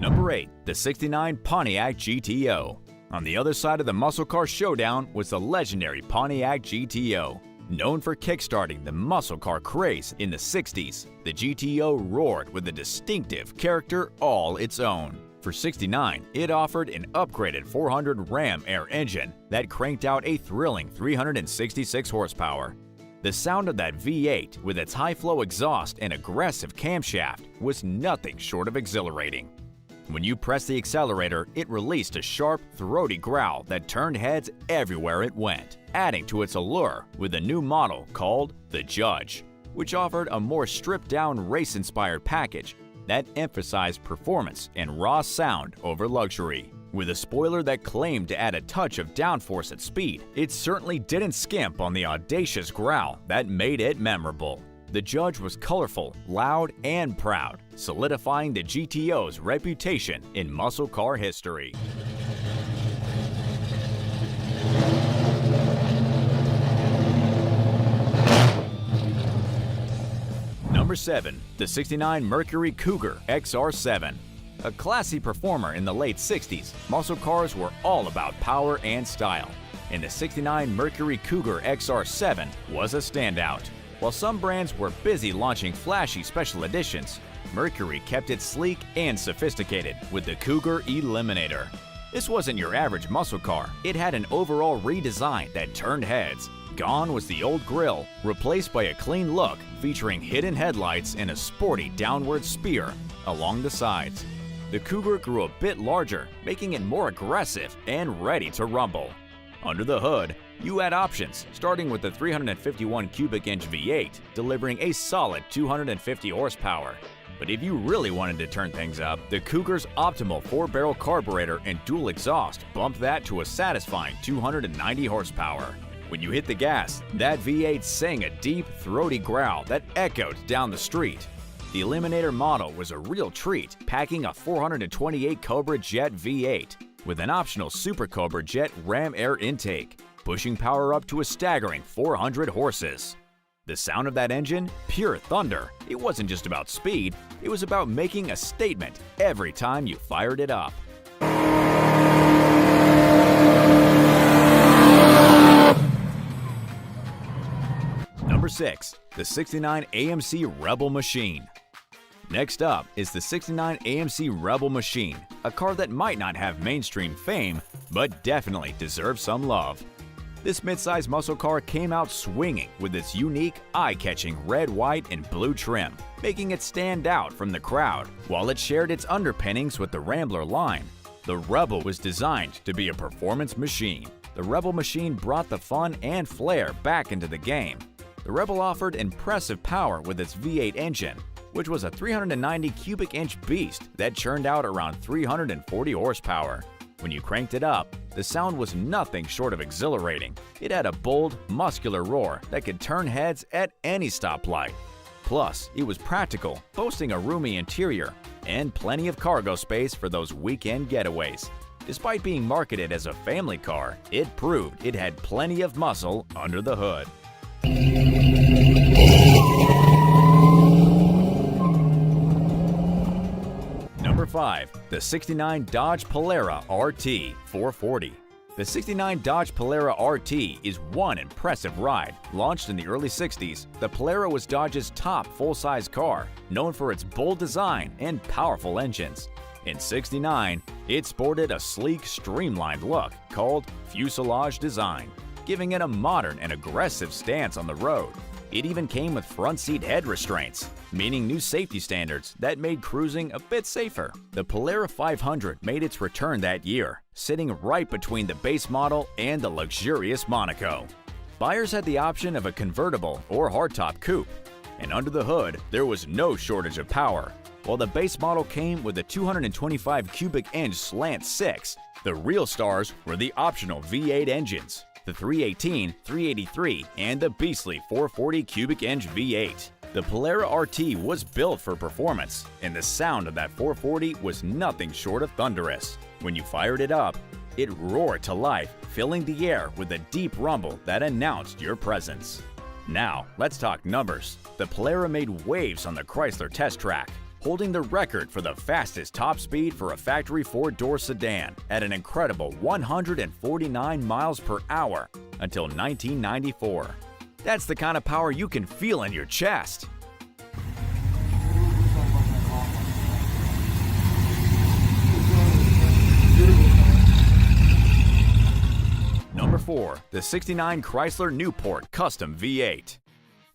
Number 8. The '69 Pontiac GTO. On the other side of the muscle car showdown was the legendary Pontiac GTO. Known for kickstarting the muscle car craze in the 60s, the GTO roared with a distinctive character all its own. For '69, it offered an upgraded 400 Ram Air engine that cranked out a thrilling 366 horsepower. The sound of that V8 with its high-flow exhaust and aggressive camshaft was nothing short of exhilarating. When you pressed the accelerator, it released a sharp, throaty growl that turned heads everywhere it went, adding to its allure with a new model called the Judge, which offered a more stripped-down race-inspired package that emphasized performance and raw sound over luxury. With a spoiler that claimed to add a touch of downforce at speed, it certainly didn't skimp on the audacious growl that made it memorable. The Judge was colorful, loud, and proud, solidifying the GTO's reputation in muscle car history. Number 7. The '69 Mercury Cougar XR7. A classy performer in the late 60s, muscle cars were all about power and style, and the '69 Mercury Cougar XR7 was a standout. While some brands were busy launching flashy special editions, Mercury kept it sleek and sophisticated with the Cougar Eliminator. This wasn't your average muscle car, it had an overall redesign that turned heads. Gone was the old grille, replaced by a clean look featuring hidden headlights and a sporty downward spear along the sides. The Cougar grew a bit larger, making it more aggressive and ready to rumble. Under the hood, you had options, starting with the 351 cubic inch V8, delivering a solid 250 horsepower. But if you really wanted to turn things up, the Cougar's optimal 4-barrel carburetor and dual exhaust bumped that to a satisfying 290 horsepower. When you hit the gas, that V8 sang a deep, throaty growl that echoed down the street. The Eliminator model was a real treat, packing a 428 Cobra Jet V8 with an optional Super Cobra Jet Ram Air intake, pushing power up to a staggering 400 horses. The sound of that engine? Pure thunder. It wasn't just about speed, it was about making a statement every time you fired it up. Number 6. The '69 AMC Rebel Machine. Next up is the '69 AMC Rebel Machine, a car that might not have mainstream fame, but definitely deserves some love. This midsize muscle car came out swinging with its unique, eye-catching red, white, and blue trim, making it stand out from the crowd. While it shared its underpinnings with the Rambler line, the Rebel was designed to be a performance machine. The Rebel Machine brought the fun and flair back into the game. The Rebel offered impressive power with its V8 engine, which was a 390 cubic inch beast that churned out around 340 horsepower. When you cranked it up, the sound was nothing short of exhilarating. It had a bold, muscular roar that could turn heads at any stoplight. Plus, it was practical, boasting a roomy interior and plenty of cargo space for those weekend getaways. Despite being marketed as a family car, it proved it had plenty of muscle under the hood. Number 5. The '69 Dodge Polara RT 440. The '69 Dodge Polara RT is one impressive ride. Launched in the early '60s, the Polara was Dodge's top full-size car, known for its bold design and powerful engines. In '69, it sported a sleek, streamlined look called fuselage design, giving it a modern and aggressive stance on the road. It even came with front seat head restraints, meaning new safety standards that made cruising a bit safer. The Polara 500 made its return that year, sitting right between the base model and the luxurious Monaco. Buyers had the option of a convertible or hardtop coupe, and under the hood, there was no shortage of power. While the base model came with a 225 cubic inch slant 6, the real stars were the optional V8 engines, the 318, 383, and the beastly 440 cubic inch V8. The Polara RT was built for performance, and the sound of that 440 was nothing short of thunderous. When you fired it up, it roared to life, filling the air with a deep rumble that announced your presence. Now, let's talk numbers. The Polara made waves on the Chrysler test track, holding the record for the fastest top speed for a factory four-door sedan at an incredible 149 miles per hour until 1994. That's the kind of power you can feel in your chest. Number 4. The '69 Chrysler Newport Custom V8.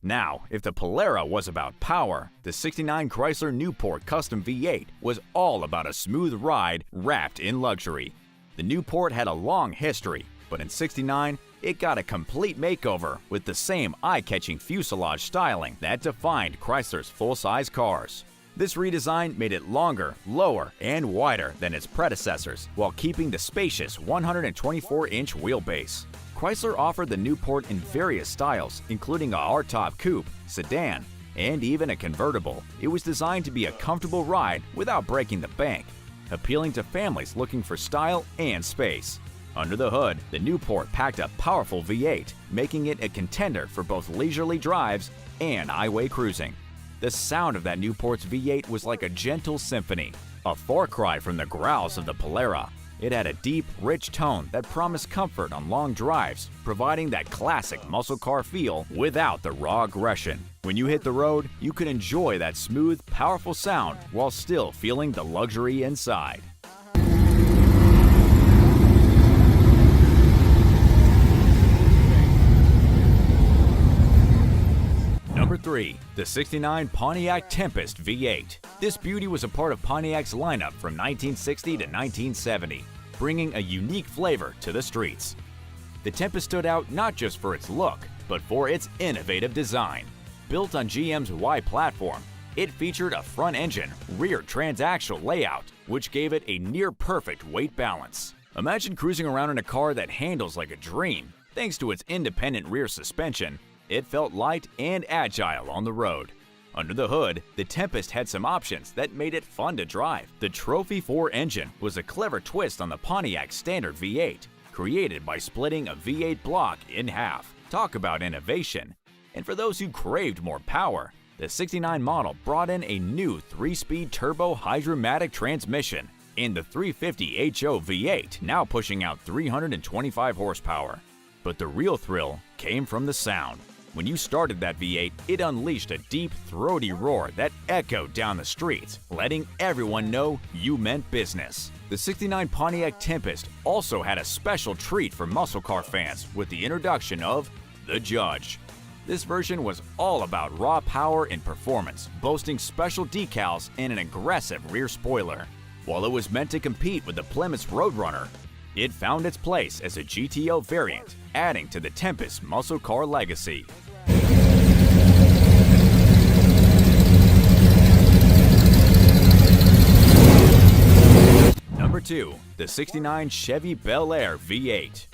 Now, if the Polara was about power, the '69 Chrysler Newport Custom V8 was all about a smooth ride wrapped in luxury. The Newport had a long history, but in '69, it got a complete makeover with the same eye-catching fuselage styling that defined Chrysler's full-size cars. This redesign made it longer, lower, and wider than its predecessors, while keeping the spacious 124-inch wheelbase. Chrysler offered the Newport in various styles, including a hardtop coupe, sedan, and even a convertible. It was designed to be a comfortable ride without breaking the bank, appealing to families looking for style and space. Under the hood, the Newport packed a powerful V8, making it a contender for both leisurely drives and highway cruising. The sound of that Newport's V8 was like a gentle symphony, a far cry from the growls of the Polara. It had a deep, rich tone that promised comfort on long drives, providing that classic muscle car feel without the raw aggression. When you hit the road, you could enjoy that smooth, powerful sound while still feeling the luxury inside. Number 3. The '69 Pontiac Tempest V8. This beauty was a part of Pontiac's lineup from 1960 to 1970, bringing a unique flavor to the streets. The Tempest stood out not just for its look, but for its innovative design. Built on GM's Y platform, it featured a front-engine, rear transaxle layout, which gave it a near-perfect weight balance. Imagine cruising around in a car that handles like a dream. Thanks to its independent rear suspension, it felt light and agile on the road. Under the hood, the Tempest had some options that made it fun to drive. The Trophy 4 engine was a clever twist on the Pontiac standard V8, created by splitting a V8 block in half. Talk about innovation. And for those who craved more power, the '69 model brought in a new 3-speed turbo hydromatic transmission in the 350 HO V8, now pushing out 325 horsepower. But the real thrill came from the sound. When you started that V8, it unleashed a deep, throaty roar that echoed down the streets, letting everyone know you meant business. The '69 Pontiac Tempest also had a special treat for muscle car fans with the introduction of the Judge. This version was all about raw power and performance, boasting special decals and an aggressive rear spoiler. While it was meant to compete with the Plymouth's Roadrunner, it found its place as a GTO variant, adding to the Tempest's muscle car legacy. Number 2. The '69 Chevy Bel Air V8.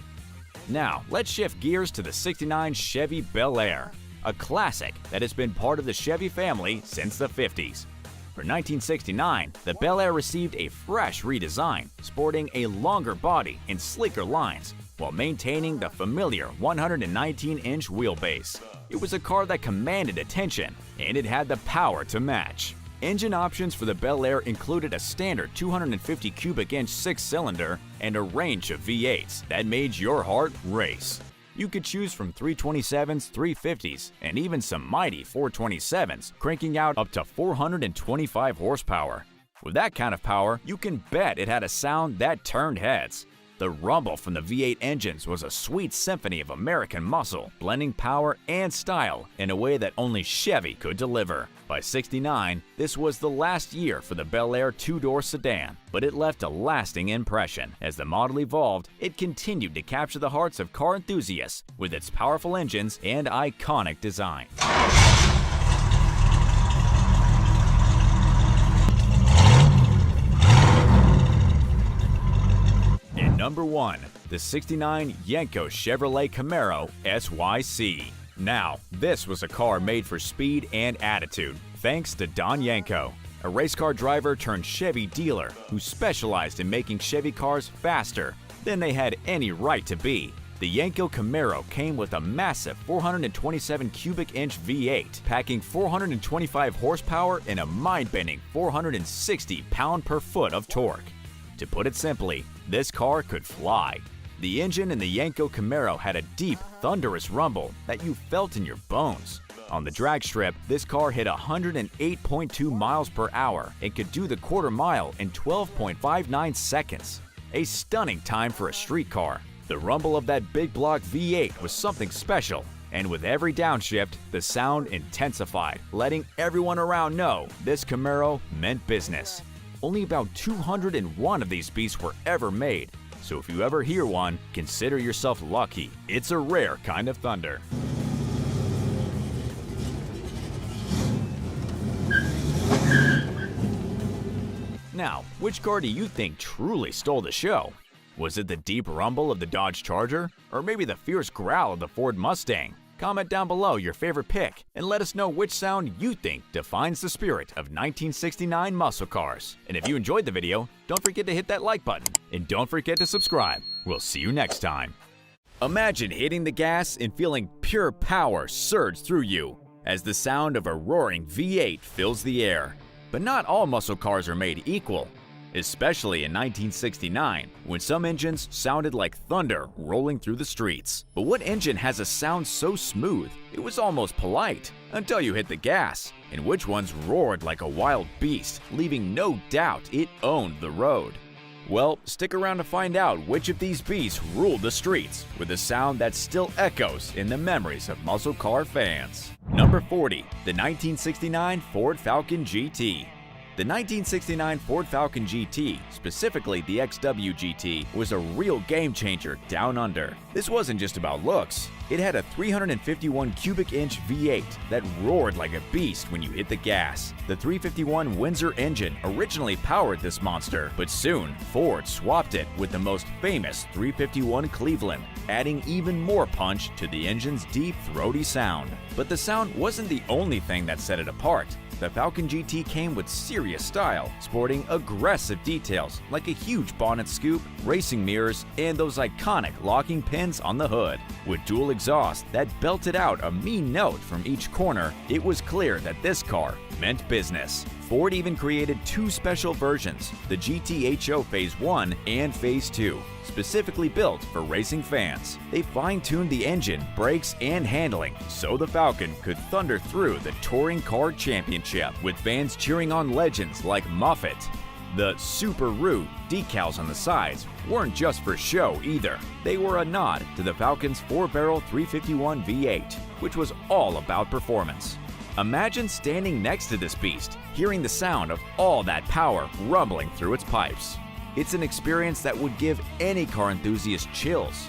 Now, let's shift gears to the '69 Chevy Bel Air, a classic that has been part of the Chevy family since the '50s. For 1969, the Bel Air received a fresh redesign, sporting a longer body and sleeker lines, while maintaining the familiar 119-inch wheelbase. It was a car that commanded attention, and it had the power to match. Engine options for the Bel Air included a standard 250 cubic inch 6-cylinder and a range of V8s that made your heart race. You could choose from 327s, 350s, and even some mighty 427s, cranking out up to 425 horsepower. With that kind of power, you can bet it had a sound that turned heads. The rumble from the V8 engines was a sweet symphony of American muscle, blending power and style in a way that only Chevy could deliver. By '69, this was the last year for the Bel Air two-door sedan, but it left a lasting impression. As the model evolved, it continued to capture the hearts of car enthusiasts with its powerful engines and iconic design. Number 1. The '69 Yenko Chevrolet Camaro SYC. Now, this was a car made for speed and attitude, thanks to Don Yenko, a race car driver turned Chevy dealer who specialized in making Chevy cars faster than they had any right to be. The Yenko Camaro came with a massive 427 cubic inch V8, packing 425 horsepower and a mind-bending 460 pound-per-foot of torque. To put it simply, this car could fly. The engine in the Yenko Camaro had a deep, thunderous rumble that you felt in your bones. On the drag strip, this car hit 108.2 miles per hour and could do the quarter mile in 12.59 seconds. A stunning time for a street car. The rumble of that big block V8 was something special, and with every downshift, the sound intensified, letting everyone around know this Camaro meant business. Only about 201 of these beasts were ever made, so if you ever hear one, consider yourself lucky. It's a rare kind of thunder. Now, which car do you think truly stole the show? Was it the deep rumble of the Dodge Charger? Or maybe the fierce growl of the Ford Mustang? Comment down below your favorite pick and let us know which sound you think defines the spirit of 1969 muscle cars. And if you enjoyed the video, don't forget to hit that like button and don't forget to subscribe. We'll see you next time. Imagine hitting the gas and feeling pure power surge through you as the sound of a roaring V8 fills the air. But not all muscle cars are made equal, especially in 1969, when some engines sounded like thunder rolling through the streets. But what engine has a sound so smooth it was almost polite until you hit the gas? And which ones roared like a wild beast, leaving no doubt it owned the road? Well, stick around to find out which of these beasts ruled the streets with a sound that still echoes in the memories of muscle car fans. Number 40. The 1969 Ford Falcon GT. The 1969 Ford Falcon GT, specifically the XW GT, was a real game changer down under. This wasn't just about looks. It had a 351 cubic inch V8 that roared like a beast when you hit the gas. The 351 Windsor engine originally powered this monster, but soon Ford swapped it with the most famous 351 Cleveland, adding even more punch to the engine's deep, throaty sound. But the sound wasn't the only thing that set it apart. The Falcon GT came with serious style, sporting aggressive details like a huge bonnet scoop, racing mirrors, and those iconic locking pins on the hood. With dual exhaust that belted out a mean note from each corner, it was clear that this car meant business. Ford even created two special versions, the GT-HO Phase 1 and Phase 2, specifically built for racing fans. They fine-tuned the engine, brakes, and handling so the Falcon could thunder through the Touring Car Championship, with fans cheering on legends like Moffitt. The Subaru decals on the sides weren't just for show either. They were a nod to the Falcon's 4-barrel 351 V8, which was all about performance. Imagine standing next to this beast, hearing the sound of all that power rumbling through its pipes. It's an experience that would give any car enthusiast chills.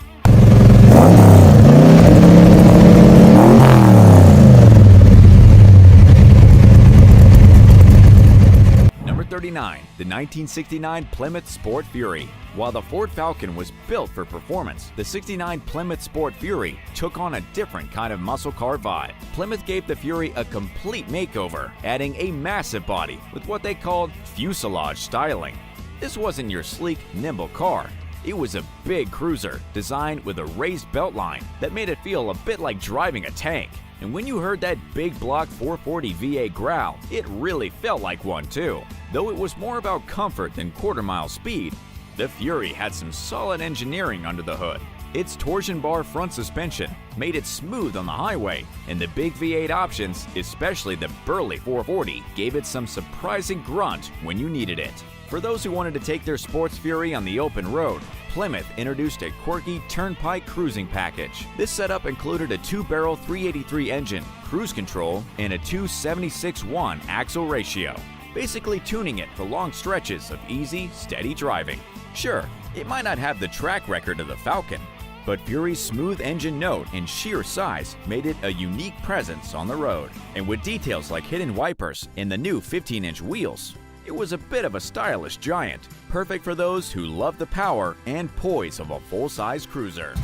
Number 39. The 1969 Plymouth Sport Fury. While the Ford Falcon was built for performance, the '69 Plymouth Sport Fury took on a different kind of muscle car vibe. Plymouth gave the Fury a complete makeover, adding a massive body with what they called fuselage styling. This wasn't your sleek, nimble car. It was a big cruiser designed with a raised beltline that made it feel a bit like driving a tank. And when you heard that big block 440 V8 growl, it really felt like one too. Though it was more about comfort than quarter-mile speed, the Fury had some solid engineering under the hood. Its torsion bar front suspension made it smooth on the highway, and the big V8 options, especially the burly 440, gave it some surprising grunt when you needed it. For those who wanted to take their sports Fury on the open road, Plymouth introduced a quirky turnpike cruising package. This setup included a 2-barrel 383 engine, cruise control, and a 276:1 axle ratio, basically tuning it for long stretches of easy, steady driving. Sure, it might not have the track record of the Falcon, but Fury's smooth engine note and sheer size made it a unique presence on the road. And with details like hidden wipers and the new 15-inch wheels, it was a bit of a stylish giant, perfect for those who love the power and poise of a full-size cruiser.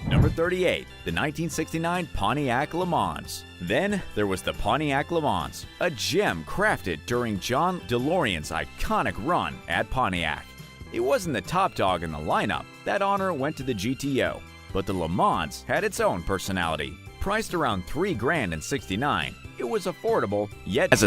Number 38, the 1969 Pontiac Le Mans. Then there was the Pontiac Le Mans, a gem crafted during John DeLorean's iconic run at Pontiac. It wasn't the top dog in the lineup. That honor went to the GTO. But the Le Mans had its own personality. Priced around $3 grand in '69, it was affordable, yet as a